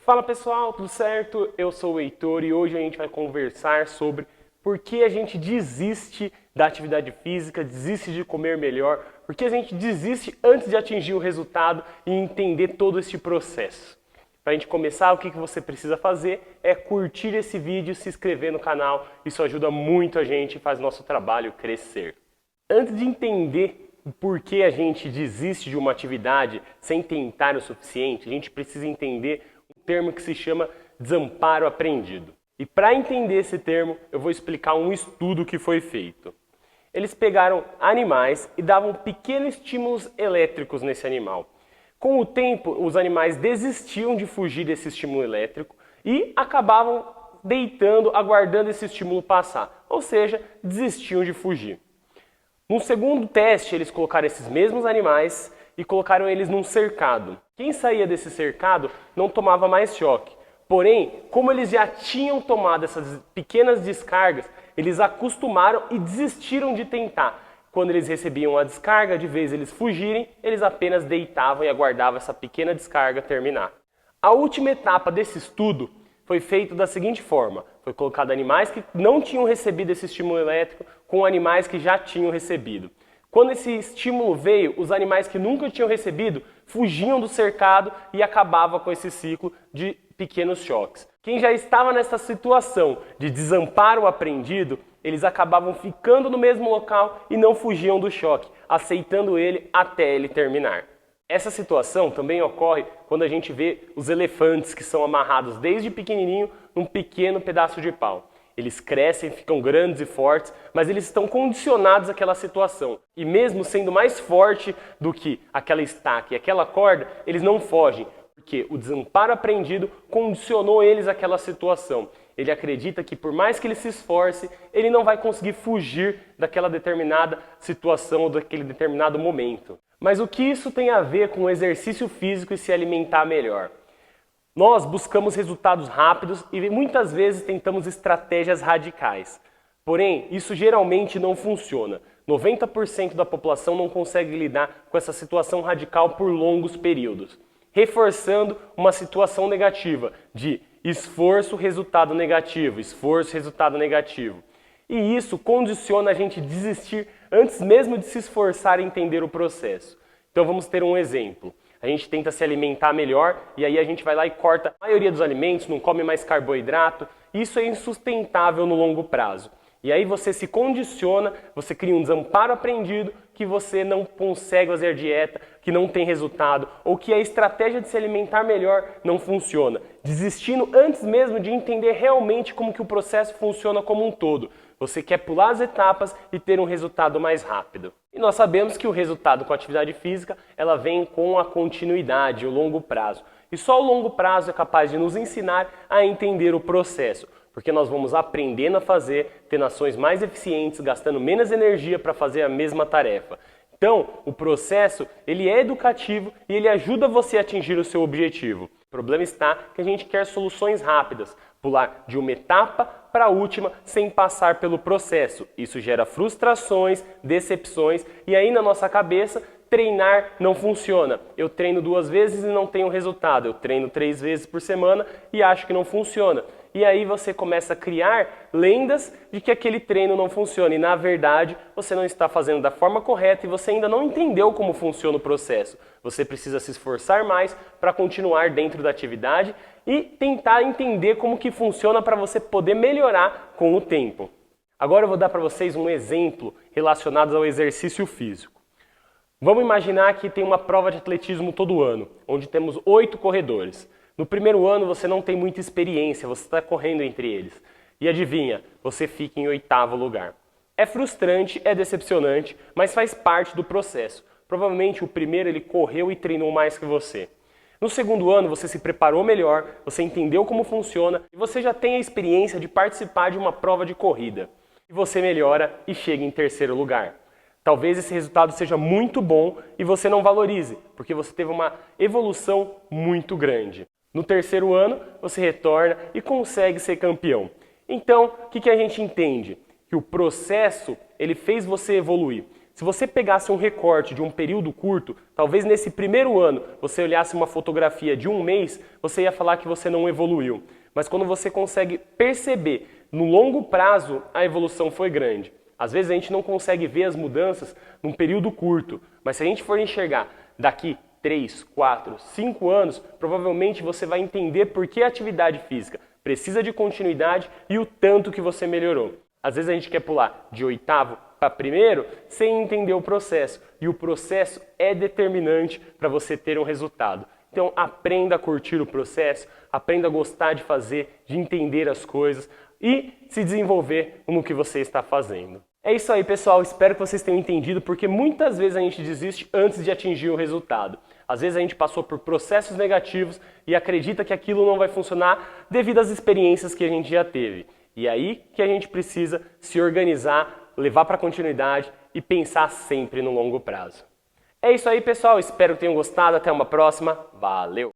Fala pessoal, tudo certo? Eu sou o Heitor e hoje a gente vai conversar sobre por que a gente desiste da atividade física, desiste de comer melhor, por que a gente desiste antes de atingir o resultado e entender todo este processo. Para a gente começar, o que você precisa fazer é curtir esse vídeo, se inscrever no canal, isso ajuda muito a gente e faz nosso trabalho crescer. Antes de entender o porquê a gente desiste de uma atividade sem tentar o suficiente, a gente precisa entender um termo que se chama desamparo aprendido. E para entender esse termo, eu vou explicar um estudo que foi feito. Eles pegaram animais e davam pequenos estímulos elétricos nesse animal. Com o tempo, os animais desistiam de fugir desse estímulo elétrico e acabavam deitando, aguardando esse estímulo passar. Ou seja, desistiam de fugir. No segundo teste, eles colocaram esses mesmos animais e colocaram eles num cercado. Quem saía desse cercado não tomava mais choque. Porém, como eles já tinham tomado essas pequenas descargas, eles acostumaram e desistiram de tentar. Quando eles recebiam a descarga, de vez eles fugirem, eles apenas deitavam e aguardavam essa pequena descarga terminar. A última etapa desse estudo foi feita da seguinte forma. Foi colocado animais que não tinham recebido esse estímulo elétrico com animais que já tinham recebido. Quando esse estímulo veio, os animais que nunca tinham recebido fugiam do cercado e acabava com esse ciclo de pequenos choques. Quem já estava nessa situação de desamparo aprendido, eles acabavam ficando no mesmo local e não fugiam do choque, aceitando ele até ele terminar. Essa situação também ocorre quando a gente vê os elefantes que são amarrados desde pequenininho num pequeno pedaço de pau. Eles crescem, ficam grandes e fortes, mas eles estão condicionados àquela situação. E mesmo sendo mais forte do que aquela estaca e aquela corda, eles não fogem, porque o desamparo aprendido condicionou eles àquela situação. Ele acredita que por mais que ele se esforce, ele não vai conseguir fugir daquela determinada situação ou daquele determinado momento. Mas o que isso tem a ver com o exercício físico e se alimentar melhor? Nós buscamos resultados rápidos e muitas vezes tentamos estratégias radicais. Porém, isso geralmente não funciona. 90% da população não consegue lidar com essa situação radical por longos períodos, reforçando uma situação negativa de esforço, resultado negativo, esforço, resultado negativo. E isso condiciona a gente a desistir antes mesmo de se esforçar em entender o processo. Então vamos ter um exemplo. A gente tenta se alimentar melhor e aí a gente vai lá e corta a maioria dos alimentos, não come mais carboidrato. Isso é insustentável no longo prazo. E aí você se condiciona, você cria um desamparo aprendido que você não consegue fazer dieta, que não tem resultado, ou que a estratégia de se alimentar melhor não funciona, desistindo antes mesmo de entender realmente como que o processo funciona como um todo. Você quer pular as etapas e ter um resultado mais rápido. E nós sabemos que o resultado com a atividade física, ela vem com a continuidade, o longo prazo. E só o longo prazo é capaz de nos ensinar a entender o processo. Porque nós vamos aprendendo a fazer, tendo ações mais eficientes, gastando menos energia para fazer a mesma tarefa. Então, o processo, ele é educativo e ele ajuda você a atingir o seu objetivo. O problema está que a gente quer soluções rápidas, pular de uma etapa para a última sem passar pelo processo. Isso gera frustrações, decepções e aí na nossa cabeça treinar não funciona. Eu treino 2 vezes e não tenho resultado. Eu treino 3 vezes por semana e acho que não funciona. E aí você começa a criar lendas de que aquele treino não funciona. E na verdade, você não está fazendo da forma correta e você ainda não entendeu como funciona o processo. Você precisa se esforçar mais para continuar dentro da atividade e tentar entender como que funciona para você poder melhorar com o tempo. Agora eu vou dar para vocês um exemplo relacionado ao exercício físico. Vamos imaginar que tem uma prova de atletismo todo ano, onde temos 8 corredores. No primeiro ano você não tem muita experiência, você está correndo entre eles. E adivinha, você fica em 8º lugar. É frustrante, é decepcionante, mas faz parte do processo. Provavelmente o primeiro ele correu e treinou mais que você. No segundo ano você se preparou melhor, você entendeu como funciona e você já tem a experiência de participar de uma prova de corrida. E você melhora e chega em 3º lugar. Talvez esse resultado seja muito bom e você não valorize, porque você teve uma evolução muito grande. No 3º ano, você retorna e consegue ser campeão. Então, o que a gente entende? Que o processo, ele fez você evoluir. Se você pegasse um recorte de um período curto, talvez nesse primeiro ano você olhasse uma fotografia de um mês, você ia falar que você não evoluiu. Mas quando você consegue perceber no longo prazo, a evolução foi grande. Às vezes a gente não consegue ver as mudanças num período curto, mas se a gente for enxergar daqui 3, 4, 5 anos, provavelmente você vai entender por que a atividade física precisa de continuidade e o tanto que você melhorou. Às vezes a gente quer pular de oitavo para primeiro sem entender o processo, e o processo é determinante para você ter um resultado. Então aprenda a curtir o processo, aprenda a gostar de fazer, de entender as coisas e se desenvolver no que você está fazendo. É isso aí, pessoal. Espero que vocês tenham entendido, porque muitas vezes a gente desiste antes de atingir o resultado. Às vezes a gente passou por processos negativos e acredita que aquilo não vai funcionar devido às experiências que a gente já teve. E aí que a gente precisa se organizar, levar para a continuidade e pensar sempre no longo prazo. É isso aí, pessoal. Espero que tenham gostado. Até uma próxima. Valeu!